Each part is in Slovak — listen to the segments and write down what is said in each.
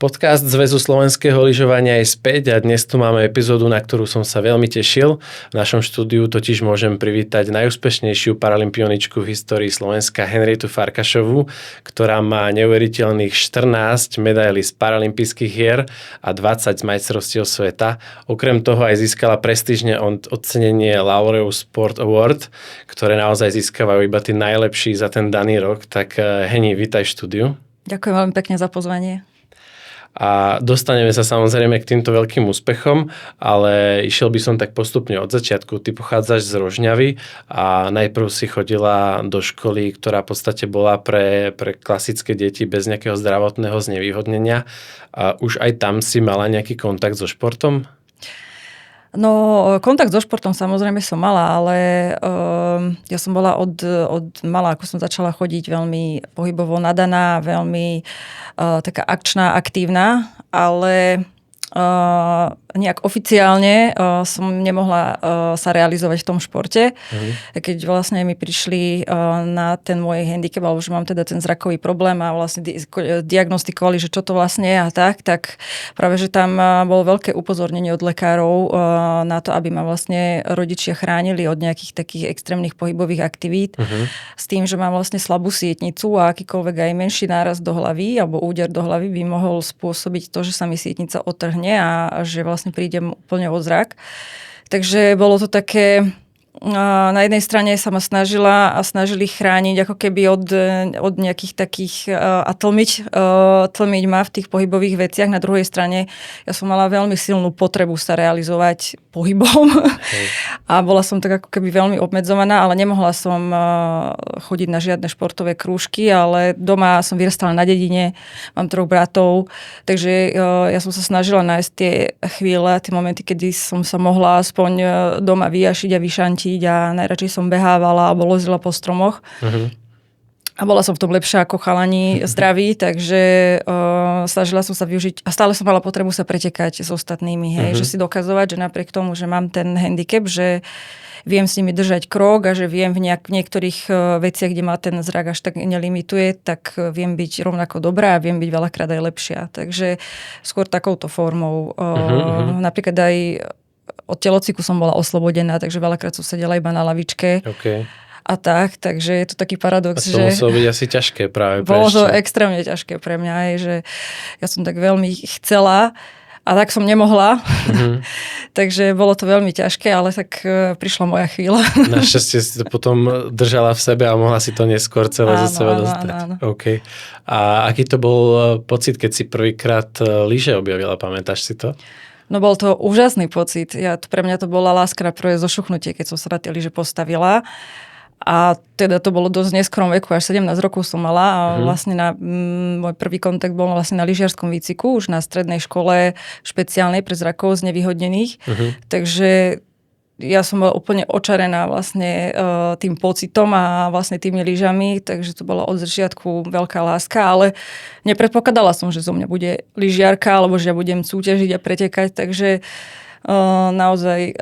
Podcast Zväzu slovenského lyžovania je späť a dnes tu máme epizódu, na ktorú som sa veľmi tešil. V našom štúdiu totiž môžem privítať najúspešnejšiu paralympioničku v histórii Slovenska Henrietu Farkašovú, ktorá má neuveriteľných 14 medailí z paralympijských hier a 20 z majstrovstiev sveta. Okrem toho aj získala prestížne ocenenie Laureus Sport Award, ktoré naozaj získavajú iba tí najlepší za ten daný rok. Tak Heni, vítaj v štúdiu. Ďakujem veľmi pekne za pozvanie. A dostaneme sa samozrejme k týmto veľkým úspechom, ale išiel by som tak postupne od začiatku. Ty pochádzaš z Rožňavy a najprv si chodila do školy, ktorá v podstate bola pre klasické deti bez nejakého zdravotného znevýhodnenia. A už aj tam si mala nejaký kontakt so športom? No, kontakt so športom samozrejme som mala, ale ja som bola od mala, ako som začala chodiť, veľmi pohybovo nadaná, veľmi taká akčná, aktívna, ale nejak oficiálne som nemohla sa realizovať v tom športe. Keď vlastne mi prišli na ten môj handicap, alebo že mám teda ten zrakový problém a vlastne diagnostikovali, že čo to vlastne je a tak práve, že tam bolo veľké upozornenie od lekárov na to, aby ma vlastne rodičia chránili od nejakých takých extrémnych pohybových aktivít. S tým, že mám vlastne slabú sietnicu a akýkoľvek aj menší náraz do hlavy alebo úder do hlavy by mohol spôsobiť to, že sa mi sietnica otrhne a že vlastne prídem úplne o zrak. Takže bolo to také, na jednej strane sa ma snažili chrániť ako keby od nejakých takých a tlmiť ma v tých pohybových veciach. Na druhej strane ja som mala veľmi silnú potrebu sa realizovať pohybom a bola som tak ako keby veľmi obmedzovaná, ale nemohla som chodiť na žiadne športové krúžky, ale doma som vyrastala na dedine, mám 3 bratov, takže ja som sa snažila nájsť tie chvíle, tie momenty, kedy som sa mohla aspoň doma vyjašiť a vyšantiť a najradšej som behávala alebo lozila po stromoch. A bola som v tom lepšia ako chalani zdraví, takže snažila som sa využiť a stále som mala potrebu sa pretekať s ostatnými, že si dokazovať, že napriek tomu, že mám ten handicap, že viem s nimi držať krok a že viem v niektorých veciach, kde ma ten zrak až tak nelimituje, tak viem byť rovnako dobrá a viem byť veľakrát aj lepšia. Takže skôr takouto formou. Napríklad aj od telocviku som bola oslobodená, takže veľakrát som sedela iba na lavičke. A takže je to taký paradox, že... A to muselo byť asi ťažké práve. Bolo to extrémne ťažké pre mňa, aj, že ja som tak veľmi chcela a tak som nemohla. Takže bolo to veľmi ťažké, ale tak prišla moja chvíľa. Našťastie si to potom držala v sebe a mohla si to neskôr celé zo seba dostať. Áno. Okay. A aký to bol pocit, keď si prvýkrát lyže objavila, pamätáš si to? No bol to úžasný pocit. Pre mňa to bola láska na prvé zošuchnutie, keď som sa na tie lyže postavila. A teda to bolo dosť neskorom veku, až 17 rokov som mala a vlastne môj prvý kontakt bol vlastne na lyžiarskom výcviku, už na strednej škole špeciálnej pre zrakov znevýhodnených. Takže ja som bola úplne očarená vlastne tým pocitom a vlastne tými lyžami, takže to bola od začiatku veľká láska, ale nepredpokladala som, že zo mňa bude lyžiarka, alebo že ja budem súťažiť a pretekať, takže naozaj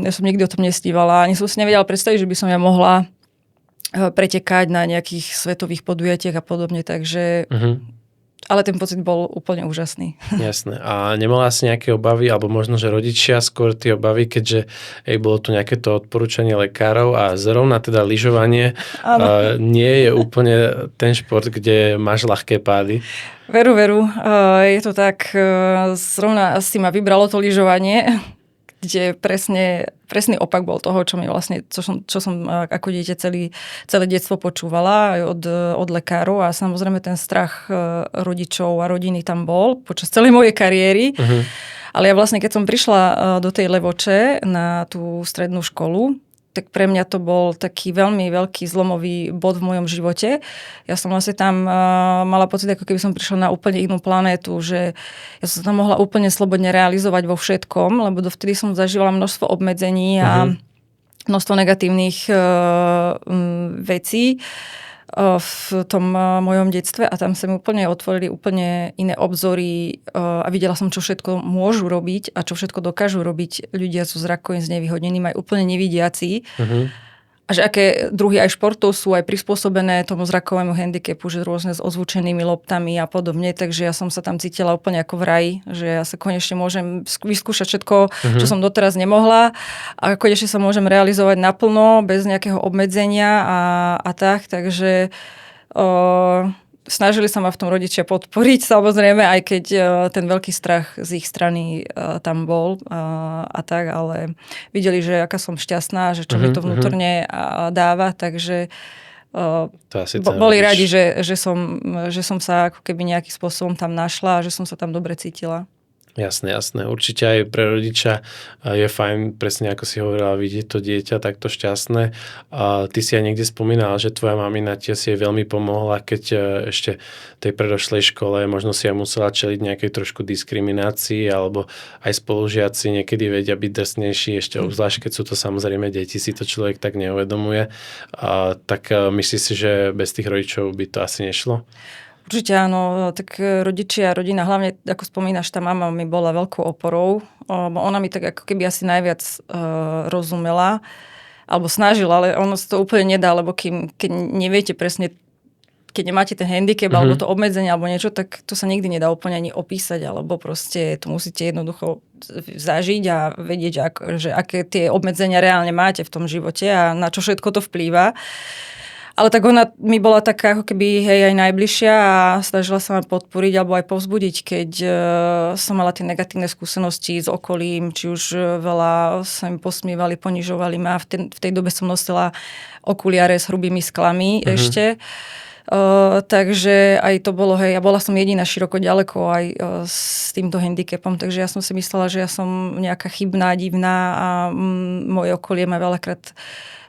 ja som nikdy o tom nesnívala. Ani som si nevedela predstaviť, že by som ja mohla pretekať na nejakých svetových podujatiach a podobne, takže ale ten pocit bol úplne úžasný. Jasné. A nemala si nejaké obavy, alebo možno, že rodičia skôr tie obavy, keďže bolo tu nejaké to odporúčanie lekárov a zrovna teda lyžovanie nie je úplne ten šport, kde máš ľahké pády. Veru. Je to tak, zrovna asi ma vybralo to lyžovanie, kde presný opak bol toho, čo mi vlastne, čo som ako dieťa celé detstvo počúvala aj od lekárov a samozrejme ten strach rodičov a rodiny tam bol počas celej mojej kariéry. Ale ja vlastne, keď som prišla do tej Levoče na tú strednú školu, tak pre mňa to bol taký veľmi veľký zlomový bod v mojom živote. Ja som vlastne tam mala pocit, ako keby som prišla na úplne inú planétu, že ja som tam mohla úplne slobodne realizovať vo všetkom, lebo dovtedy som zažívala množstvo obmedzení a množstvo negatívnych vecí v tom mojom detstve a tam sa mi úplne otvorili úplne iné obzory a videla som, čo všetko môžu robiť a čo všetko dokážu robiť ľudia so zrakovým znevýhodneným aj úplne nevidiaci. a že aké druhy aj športov sú aj prispôsobené tomu zrakovému handicapu, že rôzne s ozvučenými loptami a podobne, takže ja som sa tam cítila úplne ako v raji, že ja sa konečne môžem vyskúšať všetko, čo som doteraz nemohla a konečne sa môžem realizovať naplno, bez nejakého obmedzenia a tak, takže snažili sa ma v tom rodičia podporiť, samozrejme, aj keď ten veľký strach z ich strany tam bol a tak, ale videli, že aká som šťastná, že čo mi to vnútorne dáva, takže boli radi, že som sa ako keby nejakým spôsobom tam našla a že som sa tam dobre cítila. Jasné. Určite aj pre rodiča je fajn, presne ako si hovorila, vidieť to dieťa takto šťastné. Ty si aj niekde spomínala, že tvoja mamina ti si veľmi pomohla, keď ešte tej predošlej škole možno si aj musela čeliť nejakej trošku diskriminácii, alebo aj spolužiaci niekedy vedia byť drsnejší, ešte obzvlášť, keď sú to samozrejme deti, si to človek tak neuvedomuje. Tak myslíš si, že bez tých rodičov by to asi nešlo? Určite áno, tak rodičia, rodina, hlavne ako spomínaš, tá mama mi bola veľkou oporou. Ona mi tak ako keby asi najviac rozumela, alebo snažila, ale ono sa to úplne nedá, lebo keď neviete presne, keď nemáte ten handicap, alebo to obmedzenie, alebo niečo, tak to sa nikdy nedá úplne ani opísať, alebo proste to musíte jednoducho zažiť a vedieť, že aké tie obmedzenia reálne máte v tom živote a na čo všetko to vplýva. Ale tak ona mi bola taká ako keby aj najbližšia a snažila sa ma podporiť alebo aj povzbudiť, keď som mala tie negatívne skúsenosti s okolím, či už veľa sa mi posmievali, ponižovali ma. V tej dobe som nosila okuliare s hrubými sklami ešte. Takže aj to bolo, ja bola som jediná široko ďaleko aj s týmto handicapom, takže ja som si myslela, že ja som nejaká chybná, divná a moje okolie ma veľakrát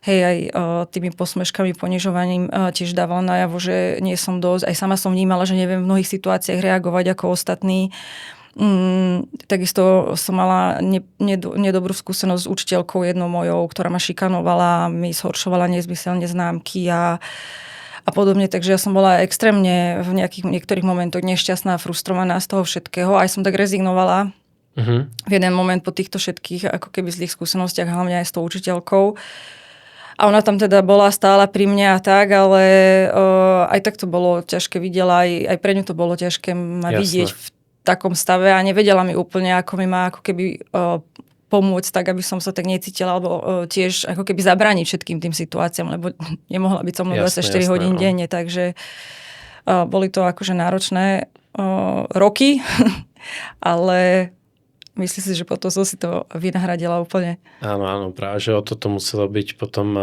aj tými posmeškami, ponižovaním tiež dávala najavo, že nie som dosť. Aj sama som vnímala, že neviem v mnohých situáciách reagovať ako ostatní. Takisto som mala nedobrú skúsenosť s učiteľkou jednou mojou, ktorá ma šikanovala, mi zhoršovala nezmyselne známky a podobne. Takže ja som bola extrémne v niektorých momentoch nešťastná, frustrovaná z toho všetkého. Aj som tak rezignovala v jeden moment po týchto všetkých ako keby zlých skúsenostiach, hlavne aj s tou učiteľkou. A ona tam teda bola stála pri mne a tak, ale aj tak to bolo ťažké, videla, aj pre ňu to bolo ťažké ma vidieť v takom stave a nevedela mi úplne, ako mi má ako keby pomôcť tak, aby som sa tak necítila, alebo tiež ako keby zabrániť všetkým tým situáciám, lebo nemohla byť so mnou 24 hodín denne, takže boli to akože náročné roky, ale myslím si, že potom som si to vynahradila úplne. Áno, práve, že o toto muselo byť potom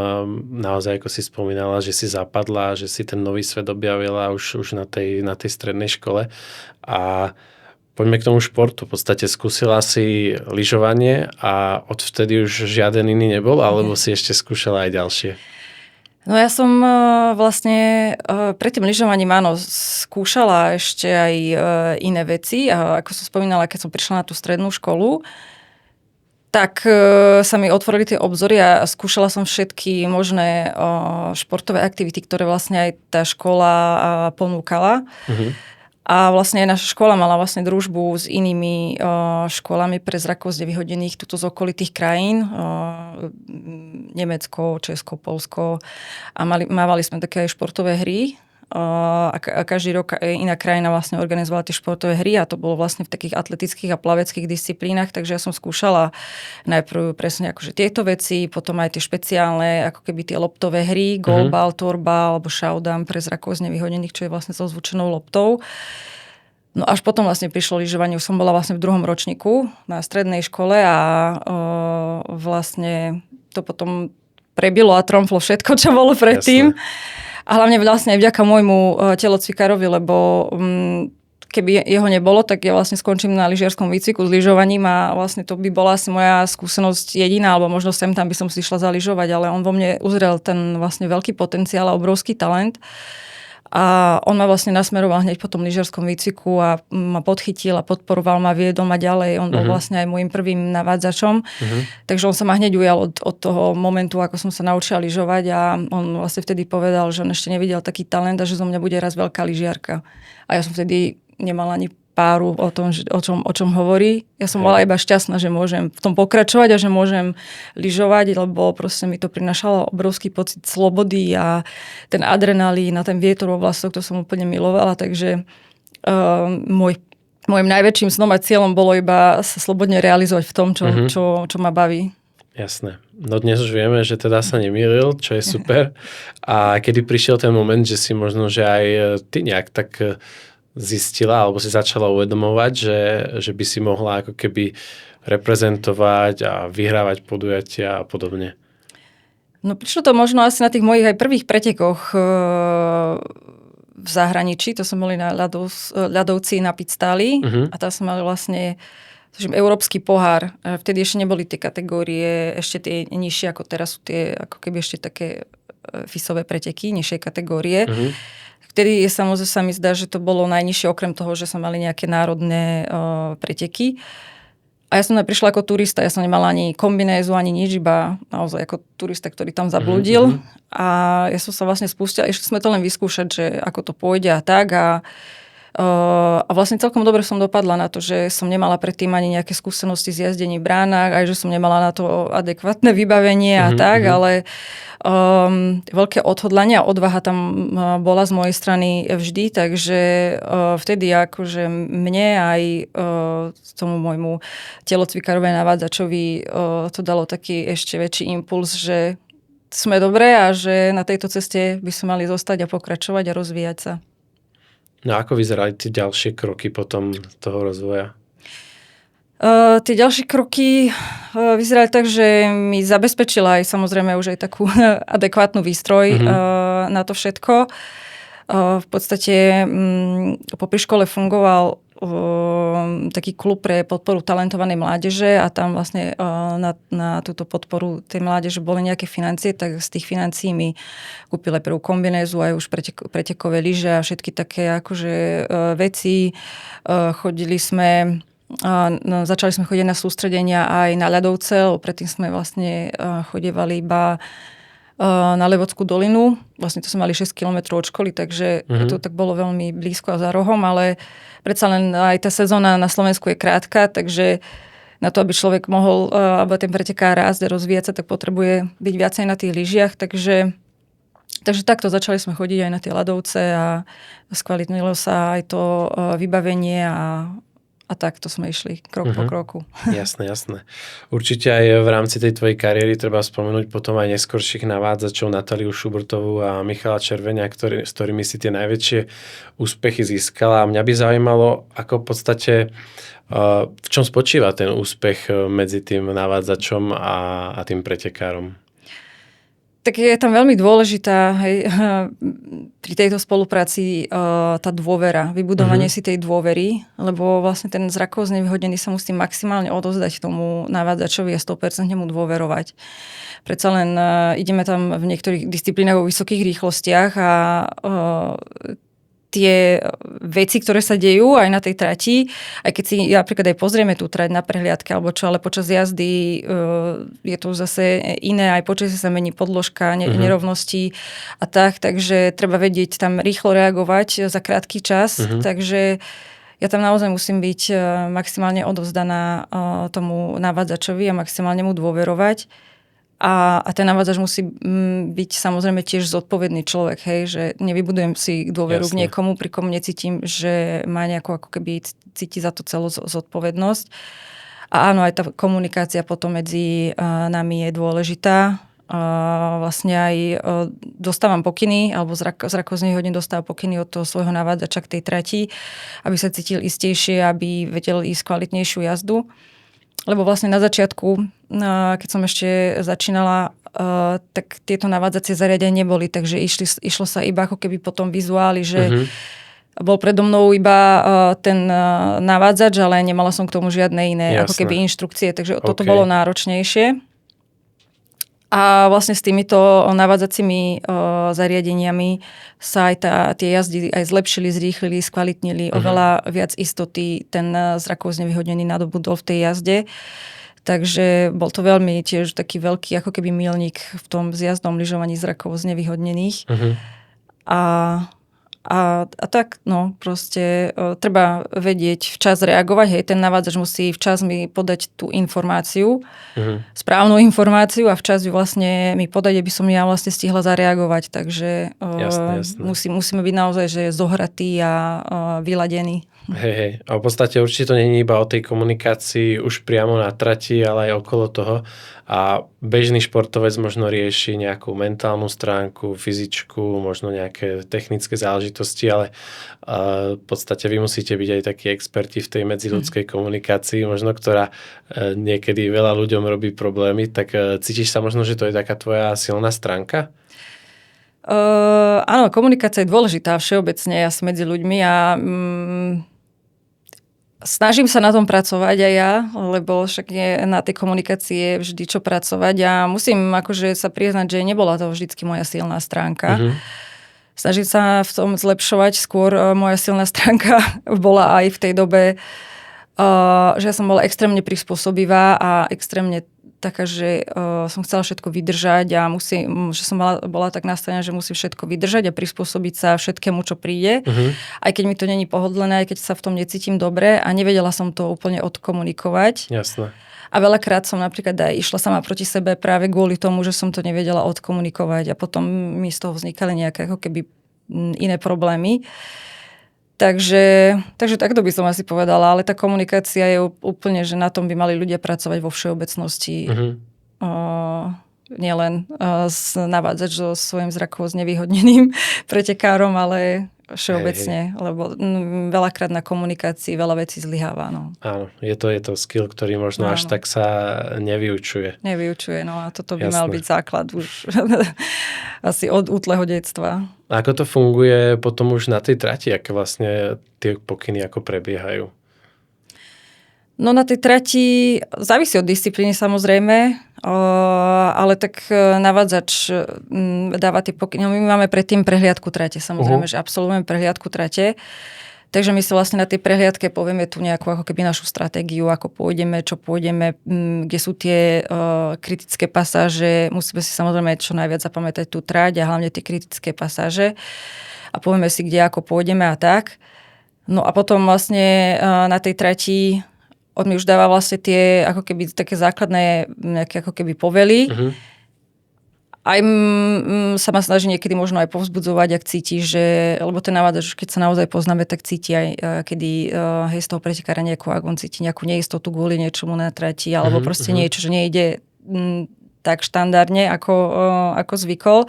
naozaj, ako si spomínala, že si zapadla, že si ten nový svet objavila už na tej strednej škole. A poďme k tomu športu. V podstate skúsila si lyžovanie a odvtedy už žiaden iný nebol, alebo si ešte skúšala aj ďalšie? No ja som vlastne pred tým lyžovaním áno, skúšala ešte aj iné veci a ako som spomínala, keď som prišla na tú strednú školu, tak sa mi otvorili tie obzory a skúšala som všetky možné športové aktivity, ktoré vlastne aj tá škola ponúkala. A vlastne aj naša škola mala vlastne družbu s inými školami pre zrakosť nevyhodených tuto z okolitých krajín. Nemecko, Česko, Poľsko. A mávali sme také aj športové hry. A každý rok iná krajina vlastne organizovala tie športové hry a to bolo vlastne v takých atletických a plaveckých disciplínach, takže ja som skúšala najprv presne akože tieto veci, potom aj tie špeciálne, ako keby tie loptové hry, golbal, torbal alebo šaudam pre zrakov nevyhodených, čo je vlastne so ozvučenou loptou. No až potom vlastne prišlo lyžovanie, už som bola vlastne v 2. ročníku na strednej škole a vlastne to potom prebilo a tromflo všetko, čo bolo predtým. A hlavne vlastne aj vďaka môjmu telocvikárovi, lebo keby jeho nebolo, tak ja vlastne skončím na lyžiarskom výcviku s lyžovaním a vlastne to by bola asi moja skúsenosť jediná, alebo možno sem tam by som si išla zalyžovať, ale on vo mne uzrel ten vlastne veľký potenciál a obrovský talent. A on ma vlastne nasmeroval hneď po tom lyžiarskom výcviku a ma podchytil a podporoval ma, viedol ma ďalej. On bol vlastne aj môjim prvým navádzačom. Takže on sa ma hneď ujal od toho momentu, ako som sa naučila lyžovať a on vlastne vtedy povedal, že on ešte nevidel taký talent a že zo mňa bude raz veľká lyžiarka. A ja som vtedy nemala ani páru o tom, o čom hovorí. Ja som bola iba šťastná, že môžem v tom pokračovať a že môžem lyžovať, lebo proste mi to prinašalo obrovský pocit slobody a ten adrenalín a ten vietor vo vlasoch, to som úplne milovala, takže môjim najväčším snom a cieľom bolo iba sa slobodne realizovať v tom, čo ma baví. Jasné. No dnes už vieme, že teda sa nemýlil, čo je super. A kedy prišiel ten moment, že si možno, že aj ty nejak tak zistila, alebo si začala uvedomovať, že by si mohla ako keby reprezentovať a vyhrávať podujatia a podobne? No prišlo to možno asi na tých mojich aj prvých pretekoch v zahraničí. To som boli na ľadovci na Pitstáli a tam som mali vlastne európsky pohár. Vtedy ešte neboli tie kategórie, ešte tie nižšie ako teraz sú tie ako keby ešte také FIS-ové preteky, nižšie kategórie. Vtedy samozrejme sa mi zdá, že to bolo najnižšie, okrem toho, že sme mali nejaké národné preteky. A ja som prišla ako turista, ja som nemala ani kombinézu, ani nič, iba naozaj ako turista, ktorý tam zablúdil. A ja som sa vlastne spustila, ešte sme to len vyskúšať, že ako to pôjde a tak. A vlastne celkom dobre som dopadla na to, že som nemala predtým ani nejaké skúsenosti z jazdení v bránach, aj že som nemala na to adekvátne vybavenie a tak, ale veľké odhodlanie a odvaha tam bola z mojej strany vždy, takže vtedy akože mne aj tomu môjmu telocvikárovi navádzačovi to dalo taký ešte väčší impuls, že sme dobré a že na tejto ceste by sme mali zostať a pokračovať a rozvíjať sa. No ako vyzerali tie ďalšie kroky potom toho rozvoja? Tie ďalšie kroky vyzerali tak, že mi zabezpečila aj samozrejme už aj takú adekvátnu výstroj na to všetko. V podstate popri škole fungoval taký klub pre podporu talentovanej mládeže a tam vlastne na túto podporu tej mládeže boli nejaké financie, tak z tých financií mi kúpili prvú kombinézu aj už pretekové lyže a všetky také akože veci. Chodili sme začali sme chodiť na sústredenia aj na ľadovce, predtým sme vlastne chodievali iba na Levockú dolinu. Vlastne to sme mali 6 km od školy, takže to tak bolo veľmi blízko a za rohom, ale predsa len aj tá sezóna na Slovensku je krátka, takže na to, aby človek mohol, aby ten pretekár rásť a rozvíjať sa, tak potrebuje byť viacej na tých lyžiach, takže takto začali sme chodiť aj na tie ľadovce a skvalitnilo sa aj to vybavenie a takto sme išli krok po kroku. Jasné. Určite aj v rámci tej tvojej kariéry treba spomenúť potom aj neskorších navádzačov Natáliu Šubertovú a Michala Červeňa, s ktorými si tie najväčšie úspechy získala. A mňa by zaujímalo, ako v podstate v čom spočíva ten úspech medzi tým navádzačom a tým pretekárom. Tak je tam veľmi dôležitá pri tejto spolupráci tá dôvera, vybudovanie si tej dôvery, lebo vlastne ten zrakovo znevýhodnený sa musí maximálne odozdať tomu navádzačovi a 100% mu dôverovať. Predsa len ideme tam v niektorých disciplínach vo vysokých rýchlostiach a tie veci, ktoré sa dejú aj na tej trati, aj keď si napríklad aj pozrieme tú trať na prehliadke alebo čo, ale počas jazdy je to zase iné, aj počasie sa mení podložka, nerovnosti a tak, takže treba vedieť tam rýchlo reagovať za krátky čas, takže ja tam naozaj musím byť maximálne odovzdaná tomu navádzačovi a maximálne mu dôverovať. A ten navádzač musí byť samozrejme tiež zodpovedný človek, hej, že nevybudujem si dôveru v niekomu, pri kom necítim, že má nejakú ako keby cíti za to celú zodpovednosť. A áno, aj tá komunikácia potom medzi nami je dôležitá. Vlastne aj dostávam pokyny, alebo zrakovo znevýhodnený dostáva pokyny od toho svojho navádzača k tej trati, aby sa cítil istejšie, aby vedel ísť kvalitnejšiu jazdu. Lebo vlastne na začiatku, keď som ešte začínala, tak tieto navádzacie zariadenia neboli, takže išlo sa iba ako keby potom vizuáli, že bol predo mnou iba ten navádzač, ale nemala som k tomu žiadne iné ako keby inštrukcie, takže toto bolo náročnejšie. A vlastne s týmito navádzacími zariadeniami sa aj tie jazdy aj zlepšili, zrýchlili, skvalitnili, oveľa viac istoty ten zrakovo znevýhodnený nadobudol v tej jazde. Takže bol to veľmi tiež taký veľký ako keby milník v tom zjazdnom lyžovaní zrakovo znevýhodnených. A A tak, no, proste treba vedieť včas reagovať, hej, ten navádzač musí včas mi podať tú informáciu, správnu informáciu a včas ju vlastne mi podať, aby som ja vlastne stihla zareagovať, takže Jasné. musíme byť naozaj, že zohratý a vyladený. Hej. A v podstate určite to nie je iba o tej komunikácii už priamo na trati, ale aj okolo toho. A bežný športovec možno rieši nejakú mentálnu stránku, fyzičku, možno nejaké technické záležitosti, ale v podstate vy musíte byť aj takí experti v tej medziľudskej komunikácii, možno ktorá niekedy veľa ľuďom robí problémy. Tak cítiš sa možno, že to je taká tvoja silná stránka? Áno, komunikácia je dôležitá všeobecne asi medzi ľuďmi a snažím sa na tom pracovať aj ja, lebo však na tej komunikácii je vždy čo pracovať a musím akože sa priznať, že nebola to vždycky moja silná stránka. Snažím sa v tom zlepšovať, skôr moja silná stránka bola aj v tej dobe, že ja som bola extrémne prispôsobivá a extrémne taká, že som chcela všetko vydržať a že som bola tak nastavená, že musím všetko vydržať a prispôsobiť sa všetkému, čo príde. Aj keď mi to není pohodlné, aj keď sa v tom necítim dobre a nevedela som to úplne odkomunikovať. Jasné. A veľakrát som napríklad aj išla sama proti sebe práve kvôli tomu, že som to nevedela odkomunikovať a potom mi z toho vznikali nejaké ako keby iné problémy. Takže takto by som asi povedala, ale tá komunikácia je úplne, že na tom by mali ľudia pracovať vo všeobecnosti. Nielen navádzať so svojím zrakovo znevýhodneným pretekárom, ale všeobecne, lebo veľakrát na komunikácii veľa vecí zlyháva. No. Áno, je to skill, ktorý možno až tak sa nevyučuje. Nevyučuje, no a toto by mal byť základ už asi od útleho detstva. A ako to funguje potom už na tej trati, aké vlastne tie pokyny ako prebiehajú? No na tej trati závisí od disciplíny samozrejme, ale tak navádzač dáva tie pokyny. No, my máme predtým prehliadku trate, samozrejme, že absolvujeme prehliadku trate. Takže my si vlastne na tej prehliadke povieme tu nejakú ako keby našu stratégiu, ako pôjdeme, čo pôjdeme, kde sú tie kritické pasáže. Musíme si samozrejme čo najviac zapamätať tú trať a hlavne tie kritické pasáže. A povieme si, kde ako pôjdeme a tak. No a potom vlastne na tej trati on mi už dáva vlastne tie ako keby také základné nejaké ako keby povely. Aj sa ma snaží niekedy možno aj povzbudzovať, ak cíti, že, lebo ten navádzač, keď sa naozaj poznáme, tak cíti aj, kedy z toho pretekára nejakú, ak on cíti nejakú neistotu kvôli niečomu na trati, alebo proste niečo, že nejde tak štandardne, ako zvykol.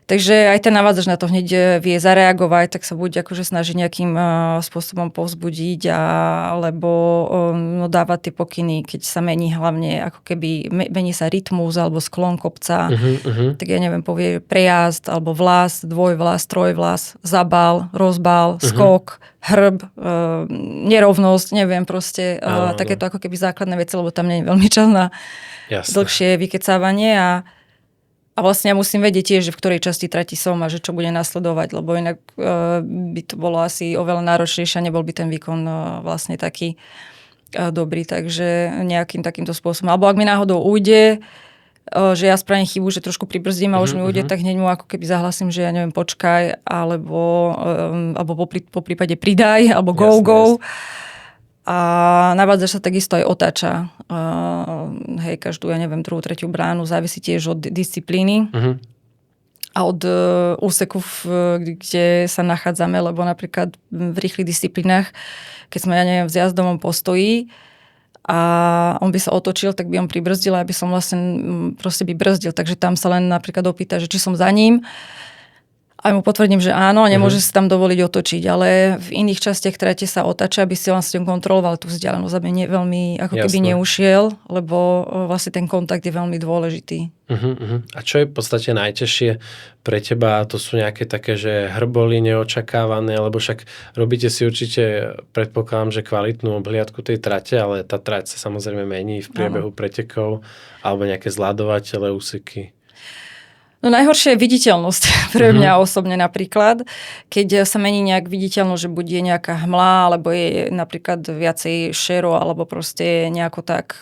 Takže aj ten navádzač na to hneď vie zareagovať, tak sa buď akože snaží nejakým spôsobom povzbudiť, alebo dávať tie pokyny, keď sa mení hlavne, ako keby mení sa rytmus alebo sklon kopca, tak ja neviem, povie prejazd, alebo vlas, dvojvlas, trojvlas, zabal, rozbal, skok, hrb, nerovnosť, neviem proste, takéto ako keby základné veci, lebo tam nie je veľmi čas na dlhšie vykecávanie a vlastne ja musím vedieť tiež, že v ktorej časti trati som a že čo bude nasledovať, lebo inak by to bolo asi oveľa náročnejšie a nebol by ten výkon vlastne taký dobrý, takže nejakým takýmto spôsobom. Alebo ak mi náhodou ujde, že ja spravím chybu, že trošku pribrzdím a už mi ujde, tak hneď mu ako keby zahlasím, že ja neviem, počkaj, alebo po prípade pridaj, alebo go. A navádzač sa takisto aj otáča. Každú, ja neviem, druhú, tretiu bránu, závisí tiež od disciplíny a od úseku, kde sa nachádzame, lebo napríklad v rýchlych disciplínach, keď sme, ja neviem, v zjazdovom postoji a on by sa otočil, tak by on pribrzdil, aby som vlastne proste by brzdil. Takže tam sa len napríklad opýta, že či som za ním. A mu potvrdím, že áno, a nemôže si tam dovoliť otočiť, ale v iných častiach trate sa otáča, aby si vlastne kontroloval tú vzdialenosť, aby veľmi ako keby neušiel, lebo vlastne ten kontakt je veľmi dôležitý. A čo je v podstate najťažšie pre teba? To sú nejaké také, že hrboly neočakávané, lebo však robíte si určite, predpokladám, že kvalitnú obhliadku tej trate, ale tá trať sa samozrejme mení v priebehu pretekov, alebo nejaké zľadovatele, úseky. No najhoršia je viditeľnosť pre mňa osobne napríklad. Keď sa mení nejak viditeľnosť, že bude nejaká hmla, alebo je napríklad viacej šero, alebo proste nejako tak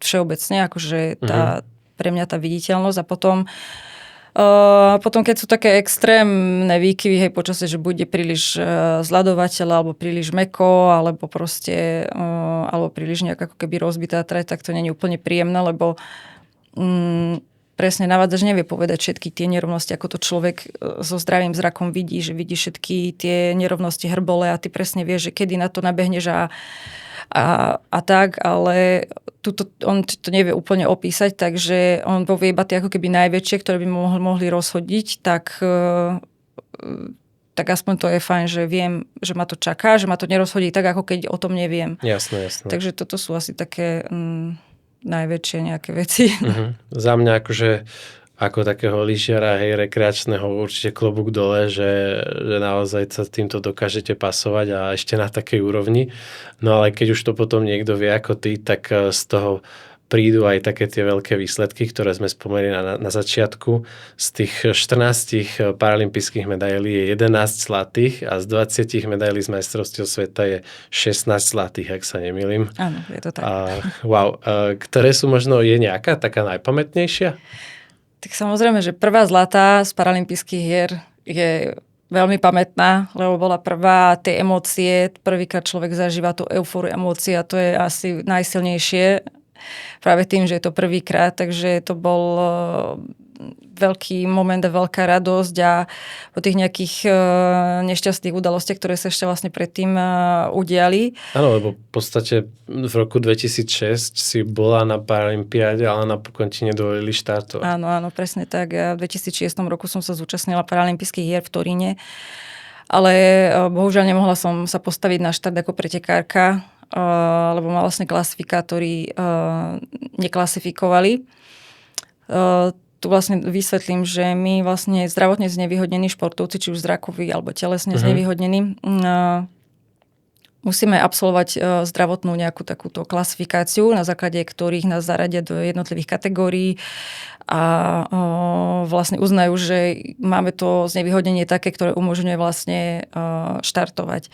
všeobecne, akože pre mňa tá viditeľnosť. A potom Potom, keď sú také extrémne výkyvy, hej, počasie, že bude príliš zľadovateľ, alebo príliš mäkko, alebo proste, alebo príliš nejak ako keby rozbitá trať, tak to nie je úplne príjemné, lebo presne navádzač nevie povedať všetky tie nerovnosti, ako to človek so zdravým zrakom vidí, že vidí všetky tie nerovnosti hrbole a ty presne vieš, že kedy na to nabehneš a tak, ale on to nevie úplne opísať, takže on povie iba tie ako keby najväčšie, ktoré by mohli rozhodiť, tak aspoň to je fajn, že viem, že ma to čaká, že ma to nerozhodí tak, ako keď o tom neviem. Jasné. Takže toto sú asi také najväčšie nejaké veci. Za mňa akože ako takého lyžiara, hej, rekreačného, určite klobúk dole, že naozaj sa týmto dokážete pasovať a ešte na takej úrovni. No ale keď už to potom niekto vie ako ty, tak z toho prídu aj také tie veľké výsledky, ktoré sme spomenuli na začiatku. Z tých 14 paralympijských medailí je 11 zlatých a z 20 medailí z majstrovstiev sveta je 16 zlatých, ak sa nemýlim. Áno, je to tak. Wow. Ktoré sú možno, je nejaká taká najpamätnejšia? Tak samozrejme, že prvá zlatá z paralympijských hier je veľmi pamätná, lebo bola prvá, tie emócie, prvýkrát človek zažíva tú eufóriu emócií a to je asi najsilnejšie práve tým, že je to prvýkrát, takže to bol veľký moment a veľká radosť a po tých nejakých nešťastných udalostiach, ktoré sa ešte vlastne predtým udiali. Áno, lebo v podstate v roku 2006 si bola na Paralympiáde, ale napokon ti nedovolili štartovať. Áno, presne tak. Ja v 2006 roku som sa zúčastnila paralympijských hier v Turíne, ale bohužiaľ nemohla som sa postaviť na štart ako pretekárka, lebo ma vlastne klasifikátori neklasifikovali. Tu vlastne vysvetlím, že my vlastne zdravotne znevýhodnení športovci, či už zrakoví alebo telesne znevýhodnení, musíme absolvovať zdravotnú nejakú takúto klasifikáciu, na základe ktorých nás zaradia do jednotlivých kategórií a vlastne uznajú, že máme to znevýhodnenie také, ktoré umožňuje vlastne štartovať.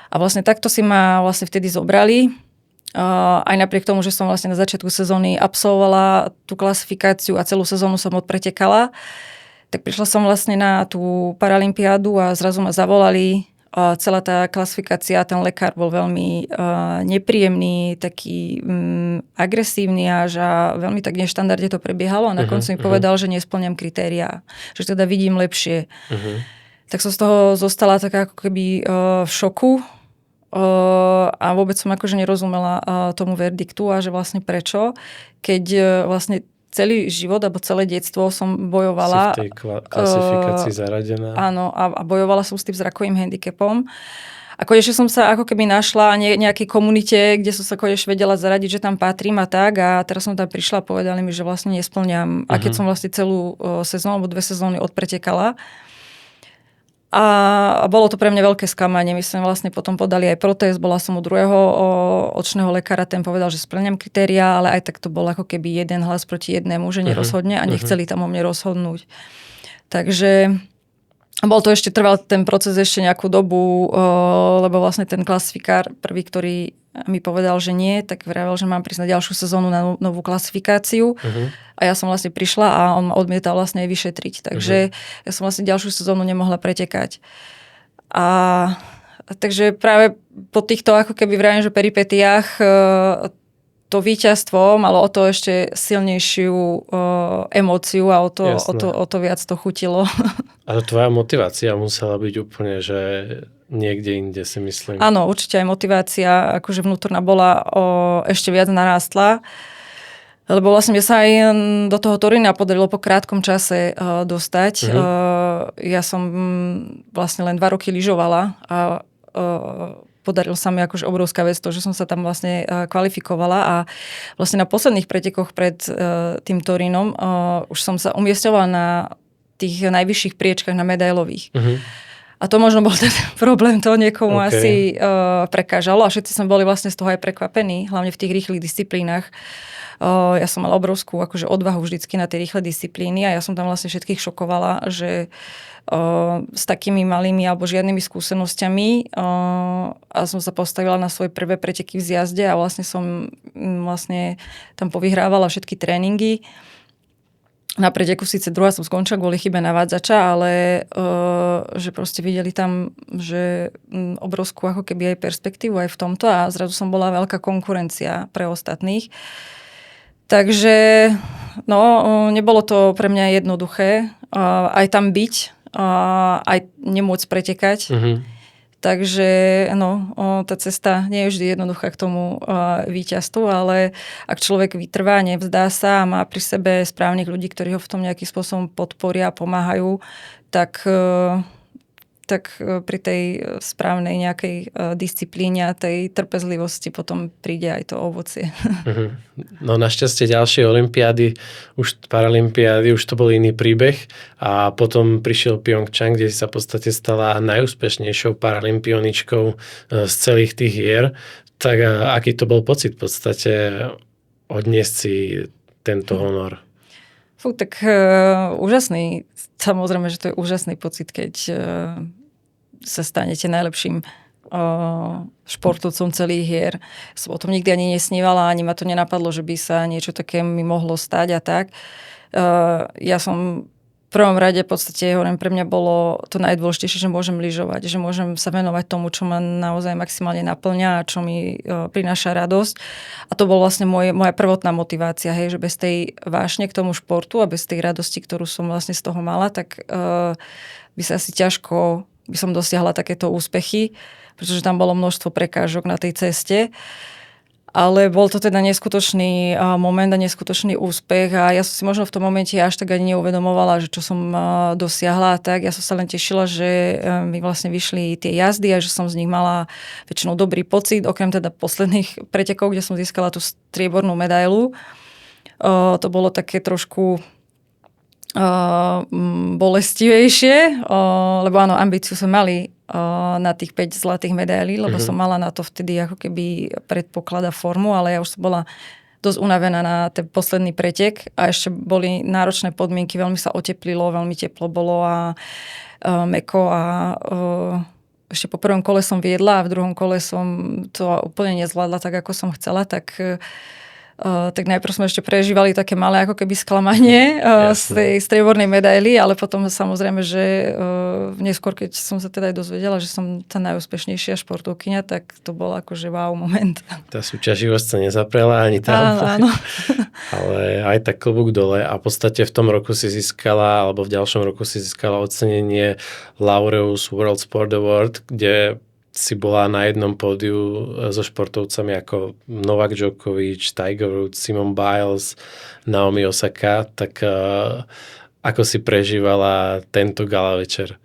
A vlastne takto si ma vlastne vtedy zobrali. Aj napriek tomu, že som vlastne na začiatku sezóny absolvovala tú klasifikáciu a celú sezónu som odpretekala, tak prišla som vlastne na tú paralympiádu a zrazu ma zavolali. Celá tá klasifikácia, ten lekár bol veľmi nepríjemný, taký agresívny až a veľmi tak neštandardne to prebiehalo a na konci mi povedal, že nespĺňam kritériá, že teda vidím lepšie. Tak som z toho zostala taká ako keby v šoku. A vôbec som akože nerozumela tomu verdiktu a že vlastne prečo, keď vlastne celý život alebo celé detstvo som bojovala. Si v tej klasifikácii zaradená. Áno, a bojovala som s tým zrakovým handicapom. A konečne som sa ako keby našla nejakej komunite, kde som sa konečne vedela zaradiť, že tam patrím a tak. A teraz som tam prišla a povedali mi, že vlastne nespĺňam. A keď som vlastne celú sezónu alebo 2 sezóny odpretekala, a bolo to pre mňa veľké sklamanie. My sme vlastne potom podali aj protest. Bola som u druhého očného lekára, ten povedal, že spĺňam kritériá, ale aj tak to bol ako keby jeden hlas proti jednému, že nerozhodne a nechceli tam o mne rozhodnúť. Takže trval ten proces ešte nejakú dobu, lebo vlastne ten klasifikár prvý, ktorý mi povedal, že nie, tak vravel, že mám prísť na ďalšiu sezónu na novú klasifikáciu. A ja som vlastne prišla a on ma odmietal vlastne aj vyšetriť. Takže ja som vlastne ďalšiu sezónu nemohla pretekať. A takže práve po týchto ako keby vravím, že peripetiách to víťazstvo malo o to ešte silnejšiu emóciu a o to viac to chutilo. Ale tvoja motivácia musela byť úplne, že niekde inde, si myslím. Áno, určite aj motivácia akože vnútorná bola ešte viac narástla. Lebo vlastne mne sa aj do toho Turína podarilo po krátkom čase dostať. Ja som vlastne len 2 roky lyžovala a podarilo sa mi akože obrovská vec to, že som sa tam vlastne kvalifikovala a vlastne na posledných pretekoch pred tým Turínom už som sa umiestňovala na tých najvyšších priečkách na medailových. A to možno bol ten problém, to niekomu asi prekážalo a všetci sme boli vlastne z toho aj prekvapení, hlavne v tých rýchlych disciplínach. Ja som mala obrovskú akože odvahu vždycky na tie rýchle disciplíny a ja som tam vlastne všetkých šokovala, že s takými malými alebo žiadnymi skúsenosťami a som sa postavila na svoje prvé preteky v zjazde a vlastne som tam povyhrávala všetky tréningy. Na preteku síce druhá som skončila kvôli chybe navádzača, ale že proste videli tam, že obrovskú ako keby aj perspektívu aj v tomto a zrazu som bola veľká konkurencia pre ostatných. Takže no, nebolo to pre mňa jednoduché aj tam byť, aj nemôcť pretekať. Takže no, tá cesta nie je vždy jednoduchá k tomu víťazstvu, ale ak človek vytrvá, nevzdá sa a má pri sebe správnych ľudí, ktorí ho v tom nejakým spôsobom podporia, pomáhajú, tak pri tej správnej nejakej disciplíne a tej trpezlivosti potom príde aj to ovocie. No našťastie ďalšie olympiády, už paralympiády, už to bol iný príbeh a potom prišiel Pyeongchang, kde si sa v podstate stala najúspešnejšou paralympioničkou z celých tých hier. Tak aký to bol pocit v podstate odniesť si tento honor? Tak úžasný. Samozrejme, že to je úžasný pocit, keď sa stanete najlepším športovcom celých hier. Som o tom nikdy ani nesnívala, ani ma to nenapadlo, že by sa niečo také mi mohlo stať a tak. Ja som v prvom rade v podstate, hovorím, pre mňa bolo to najdôležitejšie, že môžem lyžovať, že môžem sa venovať tomu, čo ma naozaj maximálne naplňa a čo mi prináša radosť. A to bol vlastne moja prvotná motivácia, hej, že bez tej vášne k tomu športu a bez tej radosti, ktorú som vlastne z toho mala, tak by sa asi ťažko by som dosiahla takéto úspechy, pretože tam bolo množstvo prekážok na tej ceste. Ale bol to teda neskutočný moment a neskutočný úspech a ja som si možno v tom momente až tak ani neuvedomovala, že čo som dosiahla. Tak ja som sa len tešila, že mi vlastne vyšli tie jazdy a že som z nich mala väčšinou dobrý pocit, okrem teda posledných pretekov, kde som získala tú striebornú medailu. To bolo také trošku bolestivejšie, lebo áno, ambíciu sme mali na tých 5 zlatých medailí, lebo som mala na to vtedy ako keby predpoklada formu, ale ja už som bola dosť unavená na ten posledný pretek a ešte boli náročné podmienky, veľmi sa oteplilo, veľmi teplo bolo a mäkko a ešte po prvom kole som viedla a v druhom kole som to úplne nezvládla tak, ako som chcela, tak najprv sme ešte prežívali také malé ako keby sklamanie z tej striebornej medaily, ale potom samozrejme, že neskôr, keď som sa teda aj dozvedela, že som tá najúspešnejšia športovkyňa, tak to bol akože wow moment. Tá súťaživosť sa nezaprela ani tam. Áno. Ale aj tak klobúk dole a v podstate v tom roku si získala, alebo v ďalšom roku si získala ocenenie Laureus World Sport Award, kde si bola na jednom pódiu so športovcami ako Novak Djokovic, Tiger Woods, Simone Biles, Naomi Osaka, tak ako si prežívala tento gala večer?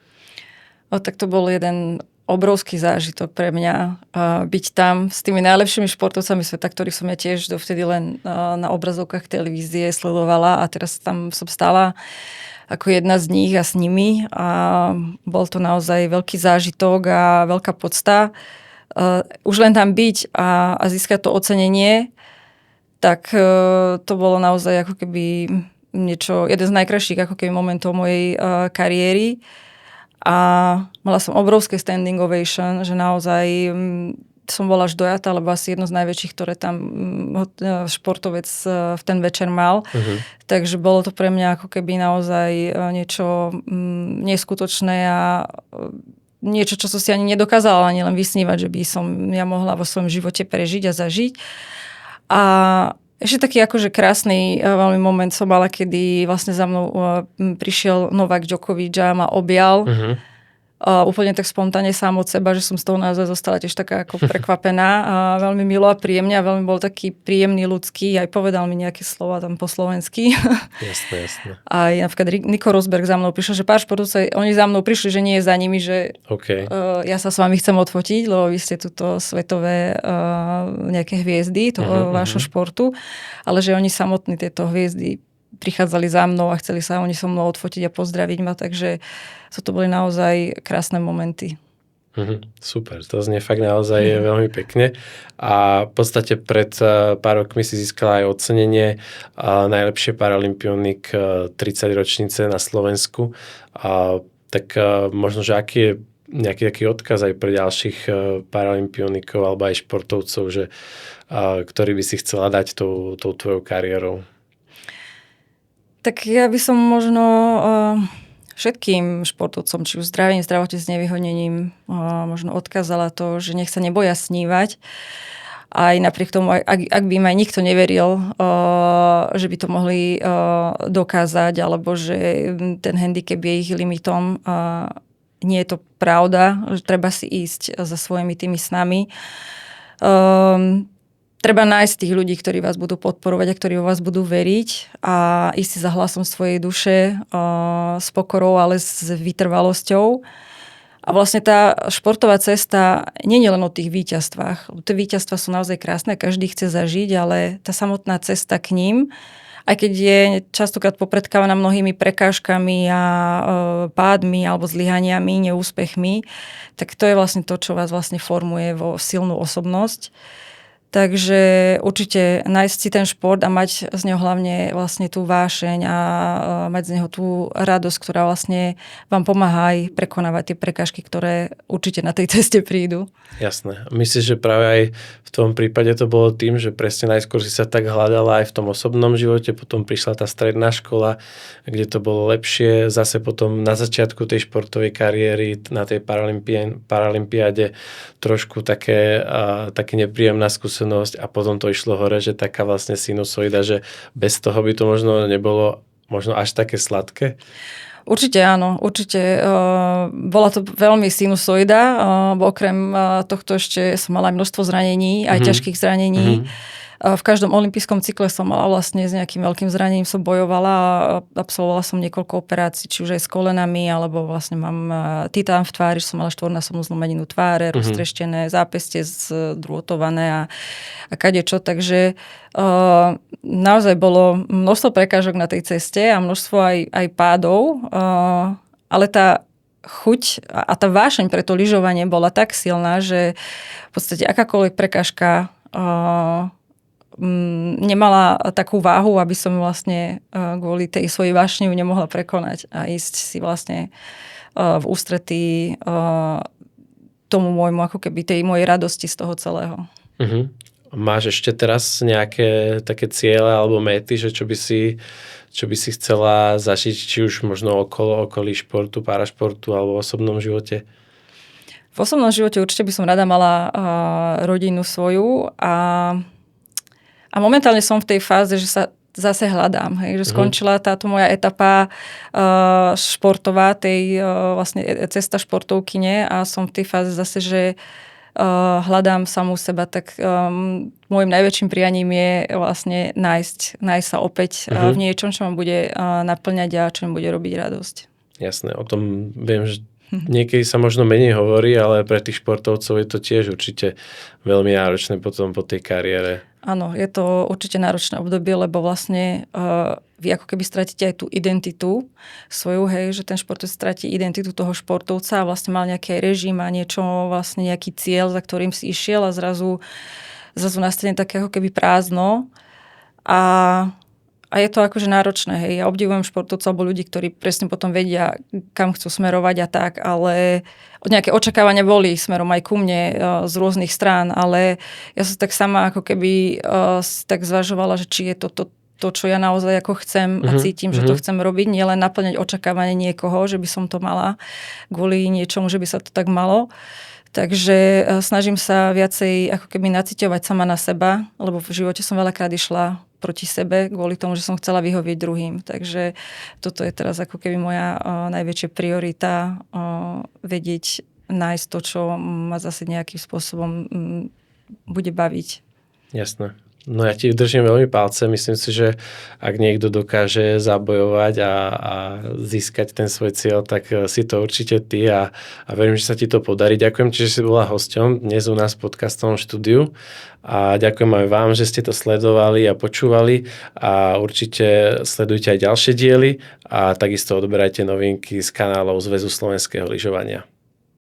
Tak to bol jeden obrovský zážitok pre mňa byť tam s tými najlepšími športovcami sveta, ktorých som ja tiež dovtedy len na obrazovkách televízie sledovala a teraz tam som stála ako jedna z nich a s nimi a bol to naozaj veľký zážitok a veľká podsta. Už len tam byť a získať to ocenenie, tak to bolo naozaj ako keby jeden z najkrajších ako keby momentov mojej kariéry a mala som obrovské standing ovation, že naozaj som bola až dojatá, lebo asi jedno z najväčších, ktoré tam športovec v ten večer mal. Takže bolo to pre mňa ako keby naozaj niečo neskutočné a niečo, čo som si ani nedokázala ani len vysnívať, že by som ja mohla vo svojom živote prežiť a zažiť. A ešte taký akože krásny veľmi moment som mala, kedy vlastne za mnou prišiel Novak Djokovic a ma objal. Úplne tak spontánne sám od seba, že som z toho naozaj zostala tiež taká ako prekvapená. Veľmi milo a príjemne a veľmi bol taký príjemný ľudský. Aj povedal mi nejaké slova tam po slovensky. Jasné. A napríklad Nico Rosberg za mnou prišiel, že pár športovcov, oni za mnou prišli, že nie je za nimi, že ja sa s vami chcem odfotiť, lebo vy ste tuto svetové nejaké hviezdy toho vášho športu. Ale že oni samotní tieto hviezdy prichádzali za mnou a chceli sa oni so mnou odfotiť a pozdraviť ma, takže to boli naozaj krásne momenty. Super, to znie fakt naozaj veľmi pekne a v podstate pred pár rokmi si získala aj ocenenie najlepšie paralympionik 30 ročnice na Slovensku. Tak možno, že aký je nejaký taký odkaz aj pre ďalších paralympionikov alebo aj športovcov, ktorý by si chcela dať tou tvojou kariérou? Tak ja by som možno všetkým športovcom, či už zdravím, zdravotne s nevyhodnením, možno odkázala to, že nech sa neboja snívať. Aj napriek tomu, ak by im aj nikto neveril, že by to mohli dokázať, alebo že ten handicap je ich limitom, nie je to pravda, že treba si ísť za svojimi tými snami. Treba nájsť tých ľudí, ktorí vás budú podporovať a ktorí vo vás budú veriť a ísť si za hlasom svojej duše s pokorou, ale s vytrvalosťou. A vlastne tá športová cesta nie je len o tých víťazstvách. Tie víťazstvá sú naozaj krásne, každý chce zažiť, ale tá samotná cesta k ním, aj keď je častokrát popredkávaná mnohými prekážkami a pádmi alebo zlyhaniami, neúspechmi, tak to je vlastne to, čo vás vlastne formuje vo silnú osobnosť. Takže určite nájsť si ten šport a mať z neho hlavne vlastne tú vášeň a mať z neho tú radosť, ktorá vlastne vám pomáha aj prekonávať tie prekážky, ktoré určite na tej ceste prídu. Jasné. Myslíš, že práve aj v tom prípade to bolo tým, že presne najskôr si sa tak hľadala aj v tom osobnom živote, potom prišla tá stredná škola, kde to bolo lepšie, zase potom na začiatku tej športovej kariéry na tej paralympiáde trošku také nepríjemná skúsenosť a potom to išlo hore, že taká vlastne sinusoida, že bez toho by to možno nebolo možno až také sladké? Určite áno, určite. Bola to veľmi sinusoida, okrem tohto ešte som mala aj množstvo zranení, aj ťažkých zranení. V každom olympijskom cykle som mala vlastne s nejakým veľkým zranením som bojovala a absolvovala som niekoľko operácií, či už aj s kolenami, alebo vlastne mám titán v tvári, že som mala 4-násobnú zlomeninu tváre, roztreštené zápestie zdrôtované a kadečo. Takže naozaj bolo množstvo prekážok na tej ceste a množstvo aj pádov, ale tá chuť a tá vášeň pre to lyžovanie bola tak silná, že v podstate akákoľvek prekážka nemala takú váhu, aby som vlastne kvôli tej svojej vášni ju nemohla prekonať a ísť si vlastne v ústretí tomu môjmu, ako keby tej mojej radosti z toho celého. Máš ešte teraz nejaké také ciele alebo méty, že čo by si chcela zažiť, či už možno okolí športu, parašportu alebo v osobnom živote? V osobnom živote určite by som rada mala rodinu svoju a momentálne som v tej fáze, že sa zase hľadám. Hej, že skončila táto moja etapa športová, tej vlastne cesta športovkyne a som v tej fáze zase, že hľadám samú seba, tak môjim najväčším prianím je vlastne nájsť sa opäť v niečom, čo ma bude naplňať a čo mi bude robiť radosť. Jasné, o tom viem, že niekedy sa možno menej hovorí, ale pre tých športovcov je to tiež určite veľmi náročné potom po tej kariére. Áno, je to určite náročné obdobie, lebo vlastne vy ako keby stratíte aj tú identitu svoju, hej, že ten športovec stratí identitu toho športovca a vlastne mal nejaký režim a niečo, vlastne nejaký cieľ, za ktorým si išiel a zrazu nastane také ako keby prázdno a je to akože náročné, hej. Ja obdivujem športovcov alebo ľudí, ktorí presne potom vedia, kam chcú smerovať a tak, ale nejaké očakávania boli smerom aj ku mne z rôznych strán, ale ja som tak sama ako keby tak zvažovala, že či je to, čo ja naozaj ako chcem a cítim, že to chcem robiť, nielen naplňať očakávanie niekoho, že by som to mala kvôli niečomu, že by sa to tak malo. Takže snažím sa viacej ako keby naciťovať sama na seba, lebo v živote som veľakrát išla proti sebe kvôli tomu, že som chcela vyhovieť druhým. Takže toto je teraz ako keby moja najväčšia priorita, vedieť nájsť to, čo ma zase nejakým spôsobom bude baviť. Jasné. No ja ti držím veľmi palce. Myslím si, že ak niekto dokáže zabojovať a získať ten svoj cieľ, tak si to určite ty a verím, že sa ti to podarí. Ďakujem ti, že si bola hosťom dnes u nás v podcastovom štúdiu a ďakujem aj vám, že ste to sledovali a počúvali a určite sledujte aj ďalšie diely a takisto odberajte novinky z kanálov Zväzu slovenského lyžovania.